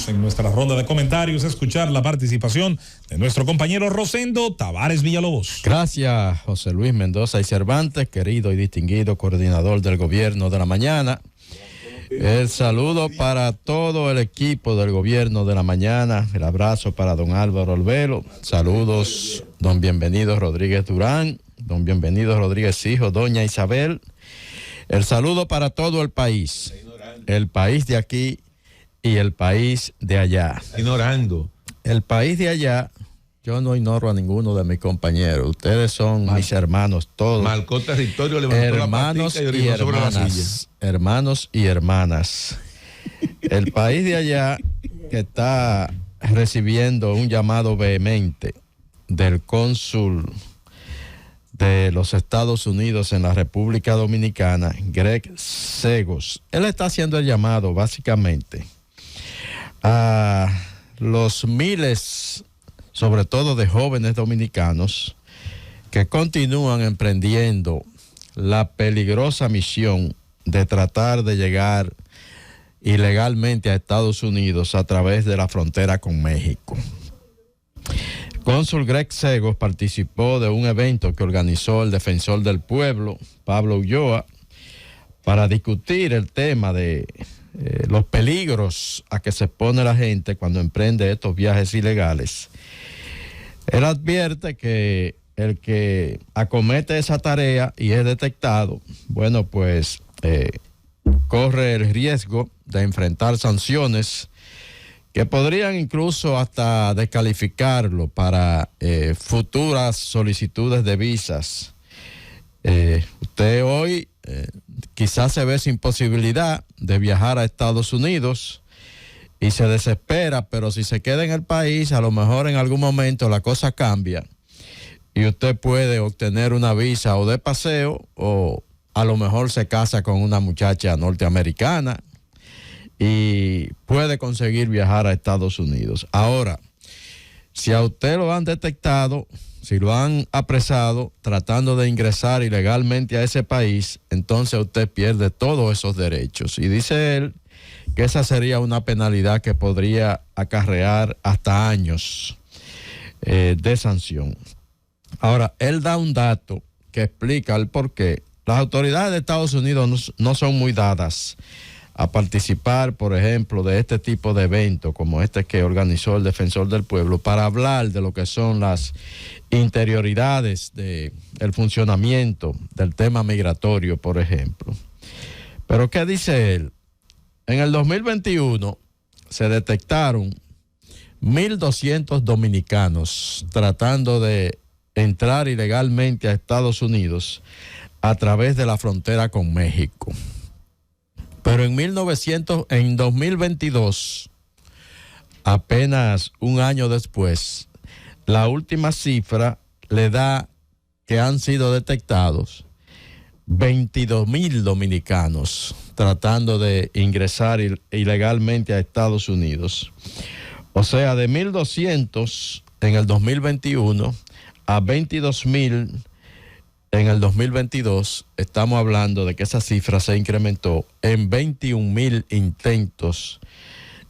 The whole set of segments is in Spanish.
en nuestra ronda de comentarios a escuchar la participación de nuestro compañero Rosendo Tavares Villalobos. Gracias, José Luis Mendoza y Cervantes, querido y distinguido coordinador del Gobierno de la Mañana. El saludo para todo el equipo del Gobierno de la Mañana, el abrazo para don Álvaro Olvelo, saludos don Bienvenido Rodríguez Durán, don Bienvenido Rodríguez Hijo, doña Isabel, el saludo para todo el país de aquí y el país de allá. Ignorando. El país de allá, yo no ignoro a ninguno de mis compañeros. Ustedes son mis hermanos todos. Marcó territorio, levantó hermanos la patica y sobre la silla. Hermanos y hermanas. El país de allá que está recibiendo un llamado vehemente del cónsul de los Estados Unidos en la República Dominicana, Greg Segos. Él está haciendo el llamado básicamente a los miles, sobre todo de jóvenes dominicanos, que continúan emprendiendo la peligrosa misión de tratar de llegar ilegalmente a Estados Unidos a través de la frontera con México. El cónsul Greg Segos participó de un evento que organizó el defensor del pueblo, Pablo Ulloa, para discutir el tema de los peligros a que se expone la gente cuando emprende estos viajes ilegales. Él advierte que el que acomete esa tarea y es detectado, bueno, pues corre el riesgo de enfrentar sanciones que podrían incluso hasta descalificarlo para futuras solicitudes de visas. Usted hoy quizás se ve sin posibilidad de viajar a Estados Unidos y se desespera, pero si se queda en el país, a lo mejor en algún momento la cosa cambia y usted puede obtener una visa o de paseo o a lo mejor se casa con una muchacha norteamericana y puede conseguir viajar a Estados Unidos. Ahora, si a usted lo han detectado, si lo han apresado tratando de ingresar ilegalmente a ese país, entonces usted pierde todos esos derechos. Y dice él que esa sería una penalidad que podría acarrear hasta años de sanción. Ahora, él da un dato que explica el por qué. Las autoridades de Estados Unidos no son muy dadas a participar, por ejemplo, de este tipo de eventos como este que organizó el Defensor del Pueblo para hablar de lo que son las interioridades del funcionamiento del tema migratorio, por ejemplo. Pero ¿qué dice él? En el 2021 se detectaron 1.200 dominicanos tratando de entrar ilegalmente a Estados Unidos a través de la frontera con México. Pero en 2022, apenas un año después, la última cifra le da que han sido detectados 22,000 dominicanos tratando de ingresar ilegalmente a Estados Unidos. O sea, de 1.200 en el 2021 a 22,000 en el 2022, estamos hablando de que esa cifra se incrementó en 21,000 intentos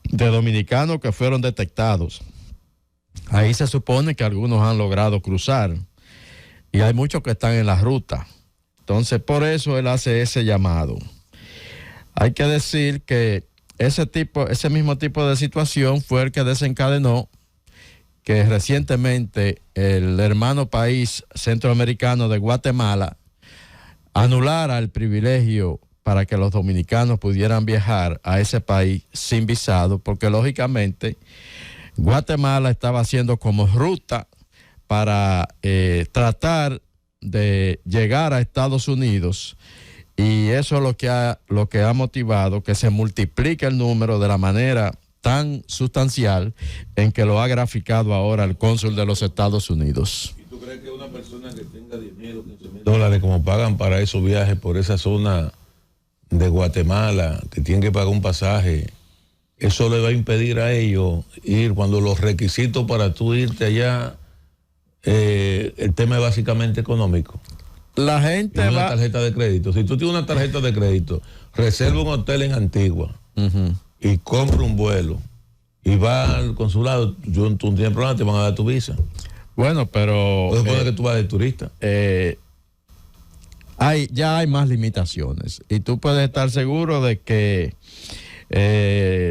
de dominicanos que fueron detectados. Ahí se supone que algunos han logrado cruzar y hay muchos que están en la ruta. Entonces, por eso él hace ese llamado. Hay que decir que ese mismo tipo de situación fue el que desencadenó que recientemente el hermano país centroamericano de Guatemala anulara el privilegio para que los dominicanos pudieran viajar a ese país sin visado, porque lógicamente Guatemala estaba haciendo como ruta para tratar de llegar a Estados Unidos, y eso es lo que ha motivado que se multiplique el número de la manera tan sustancial en que lo ha graficado ahora el cónsul de los Estados Unidos. ¿Y tú crees que una persona que tenga $10,000 o $15,000 como pagan para esos viajes por esa zona de Guatemala, que tienen que pagar un pasaje, eso le va a impedir a ellos ir cuando los requisitos para tú irte allá, el tema es básicamente económico? La gente va... Una tarjeta de crédito. Si tú tienes una tarjeta de crédito, reserva un hotel en Antigua y compra un vuelo y vas al consulado, tú no tienes problema, te van a dar tu visa. Bueno, pero... Puedes poner que tú vas de turista. Ya hay más limitaciones y tú puedes estar seguro de que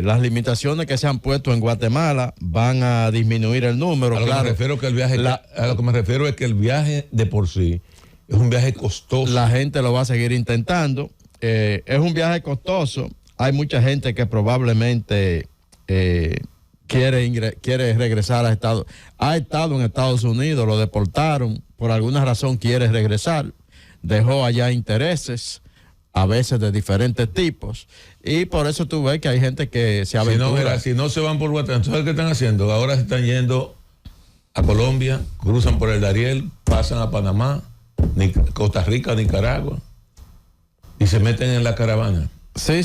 las limitaciones que se han puesto en Guatemala van a disminuir el número. A lo que me refiero que el viaje, a lo que me refiero es que el viaje de por sí es un viaje costoso. La gente lo va a seguir intentando. Es un viaje costoso. Hay mucha gente que probablemente quiere regresar a Estados Unidos. Ha estado en Estados Unidos, lo deportaron, por alguna razón quiere regresar. Dejó allá intereses, a veces de diferentes tipos, y por eso tú ves que hay gente que se aventura. Si no se van por Guatemala, ¿sabes qué están haciendo? Ahora se están yendo a Colombia, cruzan por el Darién, pasan a Panamá, Costa Rica, Nicaragua, y se meten en la caravana. Sí,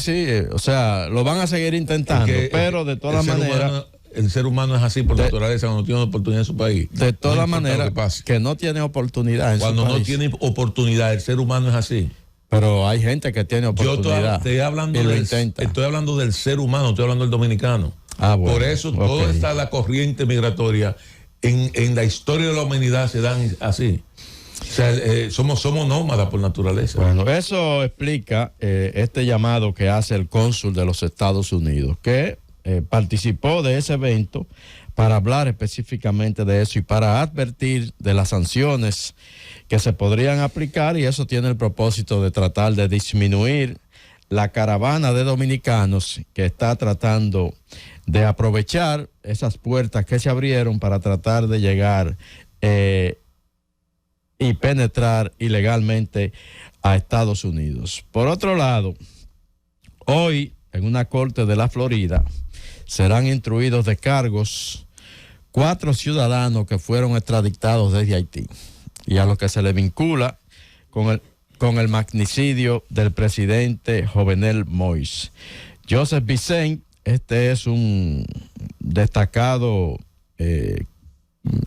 o sea, lo van a seguir intentando, pero de todas maneras... El ser humano es así por naturaleza, cuando no tiene oportunidad en su país. De todas maneras, que no tiene oportunidad en cuando su país. No tiene oportunidad, el ser humano es así. Pero hay gente que tiene oportunidad. Estoy hablando del ser humano, estoy hablando del dominicano. Bueno, por eso toda esta la corriente migratoria en la historia de la humanidad se dan así. O sea, somos nómadas por naturaleza. Bueno, eso explica este llamado que hace el cónsul de los Estados Unidos, que participó de ese evento para hablar específicamente de eso y para advertir de las sanciones que se podrían aplicar, y eso tiene el propósito de tratar de disminuir la caravana de dominicanos que está tratando de aprovechar esas puertas que se abrieron para tratar de llegar y penetrar ilegalmente a Estados Unidos. Por otro lado, hoy en una corte de la Florida serán instruidos de cargos 4 ciudadanos que fueron extraditados desde Haití y a los que se les vincula con el magnicidio del presidente Jovenel Moïse. Joseph Vicente, este es un destacado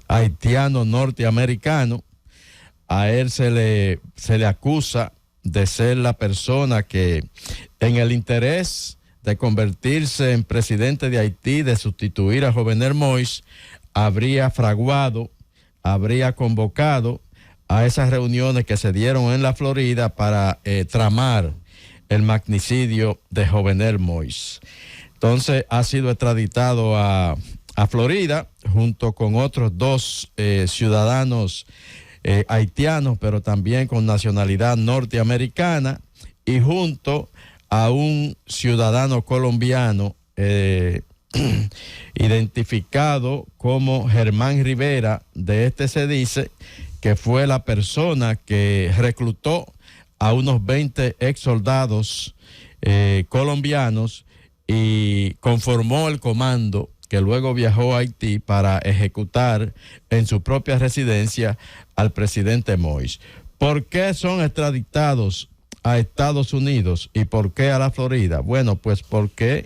haitiano norteamericano. A él se le acusa de ser la persona que, en el interés de convertirse en presidente de Haití, de sustituir a Jovenel Moïse, habría fraguado, habría convocado a esas reuniones que se dieron en la Florida para tramar el magnicidio de Jovenel Moïse. Entonces ha sido extraditado a Florida junto con otros 2 ciudadanos haitianos, pero también con nacionalidad norteamericana, y junto a un ciudadano colombiano identificado como Germán Rivera. De este se dice que fue la persona que reclutó a unos 20 ex soldados colombianos y conformó el comando que luego viajó a Haití para ejecutar en su propia residencia al presidente Moïse. ¿Por qué son extraditados a Estados Unidos y por qué a la Florida? Bueno, pues porque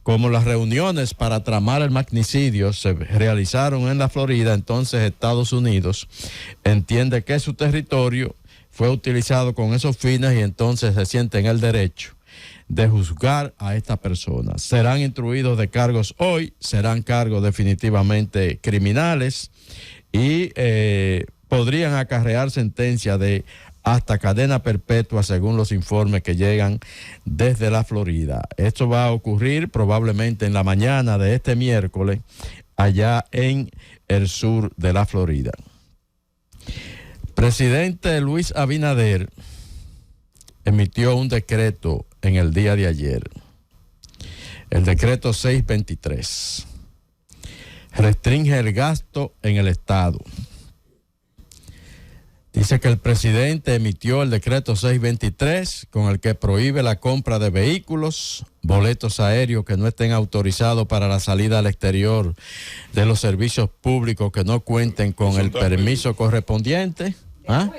como las reuniones para tramar el magnicidio se realizaron en la Florida, entonces Estados Unidos entiende que su territorio fue utilizado con esos fines y entonces se siente en el derecho de juzgar a esta persona. Serán instruidos de cargos hoy, serán cargos definitivamente criminales y podrían acarrear sentencia de hasta cadena perpetua según los informes que llegan desde la Florida. Esto va a ocurrir probablemente en la mañana de este miércoles allá en el sur de la Florida. Presidente Luis Abinader emitió un decreto en el día de ayer, el decreto 623. Restringe el gasto en el Estado. Dice que el presidente emitió el decreto 623 con el que prohíbe la compra de vehículos, boletos aéreos que no estén autorizados para la salida al exterior de los servicios públicos que no cuenten con el permiso correspondiente. ¿Ah?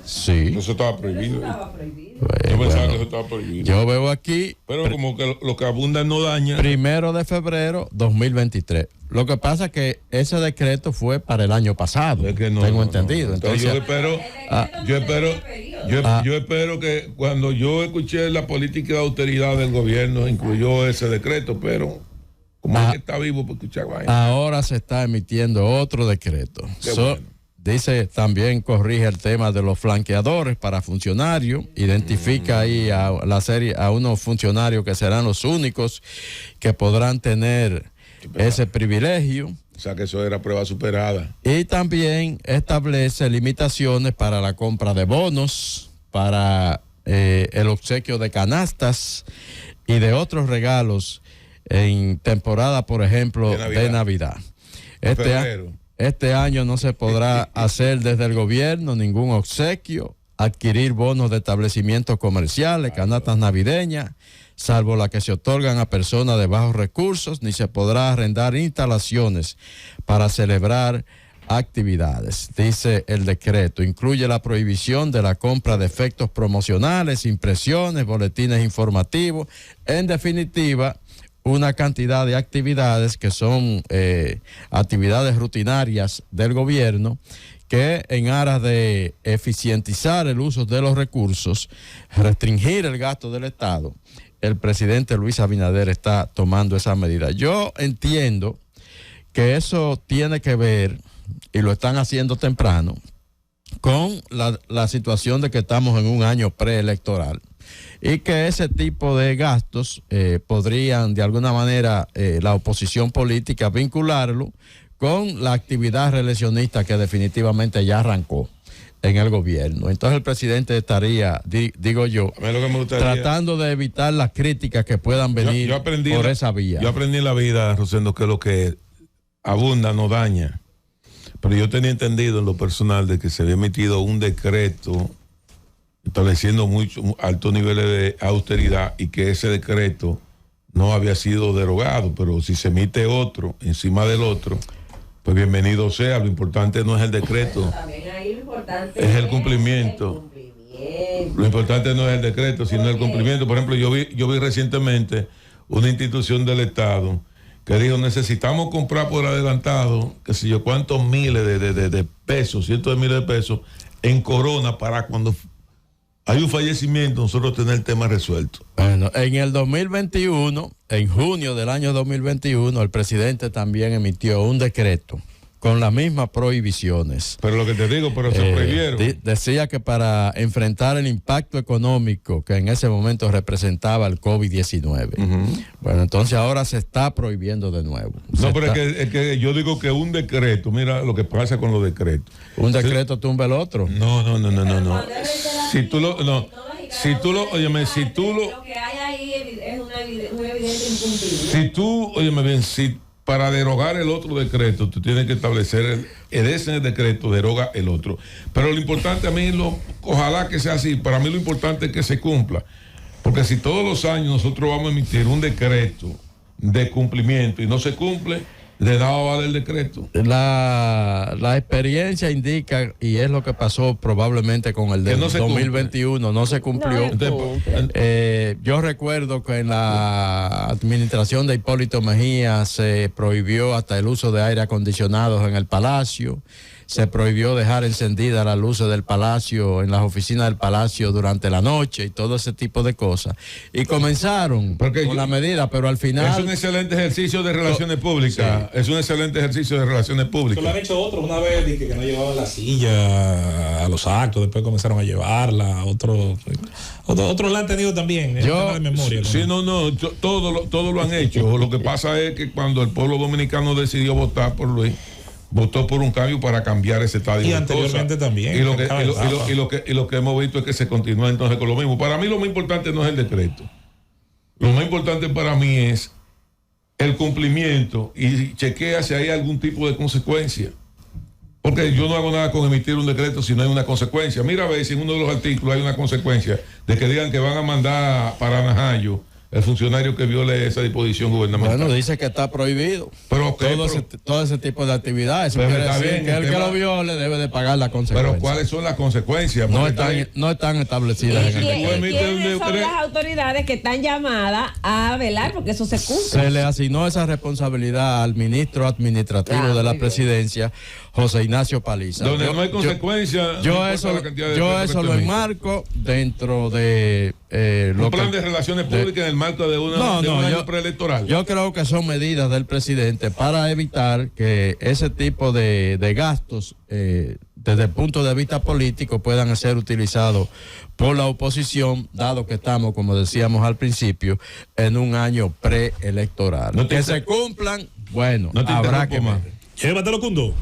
Sí. Eso estaba prohibido. Yo pensaba que eso estaba prohibido. Yo veo aquí. Pero como que lo que abunda no daña. 1 de febrero 2023. Lo que pasa es que ese decreto fue para el año pasado. Es que tengo entendido. Entonces, yo espero que cuando yo escuché la política de austeridad del gobierno incluyó ese decreto, pero Como es que está vivo para escuchar vaina. Ahora se está emitiendo otro decreto. Bueno. Dice, también corrige el tema de los flanqueadores para funcionarios, identifica ahí a unos funcionarios que serán los únicos que podrán tener ese privilegio. O sea que eso era prueba superada. Y también establece limitaciones para la compra de bonos, para el obsequio de canastas y de otros regalos en temporada, por ejemplo, de Navidad. Este año no se podrá hacer desde el gobierno ningún obsequio, adquirir bonos de establecimientos comerciales, canastas navideñas, salvo las que se otorgan a personas de bajos recursos, ni se podrá arrendar instalaciones para celebrar actividades. Dice el decreto, incluye la prohibición de la compra de efectos promocionales, impresiones, boletines informativos, en definitiva, una cantidad de actividades que son actividades rutinarias del gobierno que en aras de eficientizar el uso de los recursos, restringir el gasto del Estado, el presidente Luis Abinader está tomando esa medida. Yo entiendo que eso tiene que ver, y lo están haciendo temprano, con la situación de que estamos en un año preelectoral. Y que ese tipo de gastos podrían, de alguna manera, la oposición política vincularlo con la actividad reeleccionista que definitivamente ya arrancó en el gobierno. Entonces el presidente estaría, digo yo, tratando de evitar las críticas que puedan venir por esa vía. Yo aprendí en la vida, Rosendo, que lo que abunda no daña. Pero yo tenía entendido en lo personal de que se había emitido un decreto estableciendo mucho altos niveles de austeridad y que ese decreto no había sido derogado, pero si se emite otro encima del otro, pues bienvenido sea. Lo importante no es el decreto, es el cumplimiento. Lo importante no es el decreto, sino el cumplimiento. Por ejemplo, yo vi recientemente una institución del Estado que dijo, necesitamos comprar por adelantado, qué sé yo, cuántos miles de pesos, cientos de miles de pesos en corona para cuando hay un fallecimiento, nosotros tener el tema resuelto. Bueno, en el 2021, en junio del año 2021, el presidente también emitió un decreto con las mismas prohibiciones. Pero lo que te digo, pero se prohibieron. Decía que para enfrentar el impacto económico que en ese momento representaba el COVID-19. Bueno, entonces ahora se está prohibiendo de nuevo. Pero es que yo digo que un decreto, mira lo que pasa con los decretos. Un decreto tumba el otro. No. Si tú lo lo que hay ahí es un evidente incumplimiento. Si tú, óyeme bien, para derogar el otro decreto, tú tienes que establecer ese decreto deroga el otro. Pero lo importante a mí, ojalá que sea así, para mí lo importante es que se cumpla. Porque si todos los años nosotros vamos a emitir un decreto de cumplimiento y no se cumple, de nada vale el decreto. La experiencia indica, y es lo que pasó probablemente con el de 2021, no se cumplió. Yo recuerdo que en la administración de Hipólito Mejía se prohibió hasta el uso de aire acondicionados en el Palacio. Se prohibió dejar encendida la luz del Palacio, en las oficinas del Palacio durante la noche y todo ese tipo de cosas. Y comenzaron con la medida, pero al final... Es un excelente ejercicio de relaciones públicas. Sí. Es un excelente ejercicio de relaciones públicas. Lo han hecho otros una vez, que no llevaban la silla a los actos, después comenzaron a llevarla. Otros la han tenido también. De memoria, todo lo han hecho. Lo que pasa es que cuando el pueblo dominicano decidió votar por Luis, votó por un cambio para cambiar ese estadio. Y anteriormente también. Y lo que hemos visto es que se continúa entonces con lo mismo. Para mí lo más importante no es el decreto. Lo más importante para mí es el cumplimiento y chequea si hay algún tipo de consecuencia. Porque yo no hago nada con emitir un decreto si no hay una consecuencia. Mira a ver si en uno de los artículos hay una consecuencia de que digan que van a mandar para Najayo el funcionario que viole esa disposición gubernamental. Bueno, dice que está prohibido. Pero todo ese tipo de actividades. Eso quiere decir que el que lo viole debe de pagar la consecuencia. Pero ¿cuáles son las consecuencias? No están establecidas en el decreto. ¿Quiénes son las autoridades que están llamadas a velar porque eso se cumpla? Se le asignó esa responsabilidad al ministro administrativo de la presidencia, José Ignacio Paliza. Donde no hay consecuencias. Yo eso lo enmarco dentro de un plan de relaciones públicas en el marco de un año preelectoral. Yo creo que son medidas del presidente para evitar que ese tipo de gastos, desde el punto de vista político, puedan ser utilizados por la oposición, dado que estamos, como decíamos al principio, en un año preelectoral. Que se cumplan, bueno, habrá que... Llévatelo, Cundo.